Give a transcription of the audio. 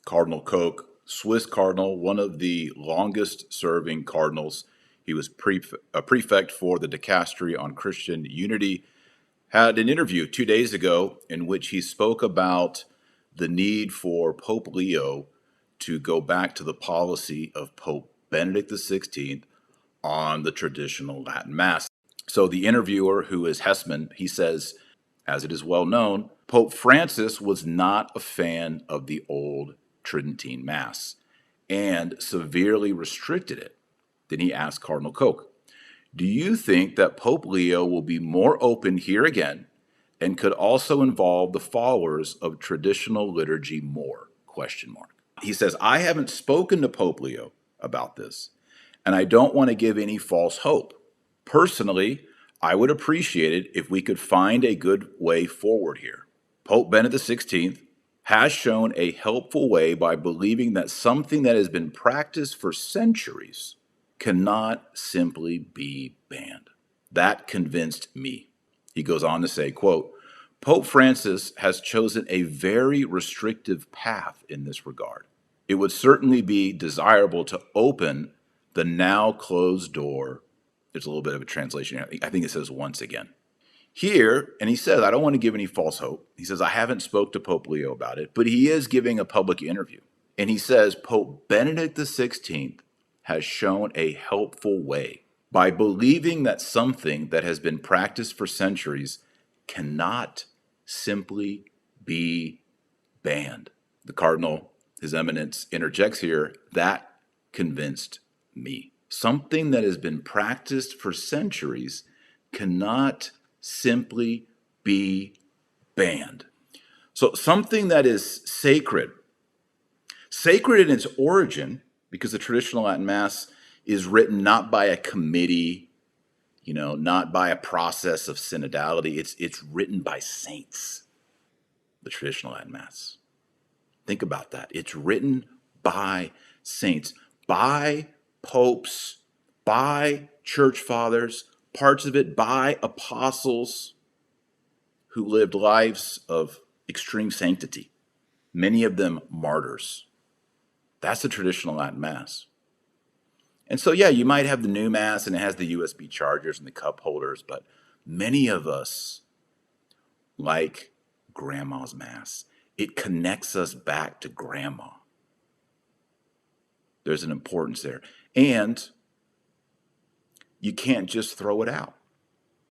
Cardinal Koch, Swiss cardinal, one of the longest serving cardinals. He was a prefect for the dicastery on Christian unity, had an interview 2 days ago in which he spoke about the need for Pope Leo to go back to the policy of Pope Benedict XVI on the traditional Latin Mass. So the interviewer, who is Hessman, he says, as it is well known, Pope Francis was not a fan of the old Tridentine Mass and severely restricted it. Then he asked Cardinal Koch, do you think that Pope Leo will be more open here again and could also involve the followers of traditional liturgy more? Question mark. He says, I haven't spoken to Pope Leo about this, and I don't want to give any false hope. Personally, I would appreciate it if we could find a good way forward here. Pope Benedict XVI has shown a helpful way by believing that something that has been practiced for centuries cannot simply be banned. That convinced me. He goes on to say, quote, Pope Francis has chosen a very restrictive path in this regard. It would certainly be desirable to open the now closed door. There's a little bit of a translation here. I think it says once again. Here, and he says, I don't want to give any false hope. He says, I haven't spoke to Pope Leo about it, but he is giving a public interview. And he says, Pope Benedict XVI has shown a helpful way by believing that something that has been practiced for centuries cannot simply be banned. The Cardinal, His Eminence, interjects here, that convinced me. Something that has been practiced for centuries cannot simply be banned. So something that is sacred in its origin, because the traditional Latin Mass is written not by a committee, not by a process of synodality. It's written by saints, the traditional Latin Mass. Think about that. It's written by saints, by popes, by church fathers, parts of it by apostles who lived lives of extreme sanctity, many of them martyrs. That's the traditional Latin Mass. And so, yeah, you might have the new Mass and it has the USB chargers and the cup holders, but many of us like Grandma's Mass. It connects us back to Grandma. There's an importance there. And you can't just throw it out.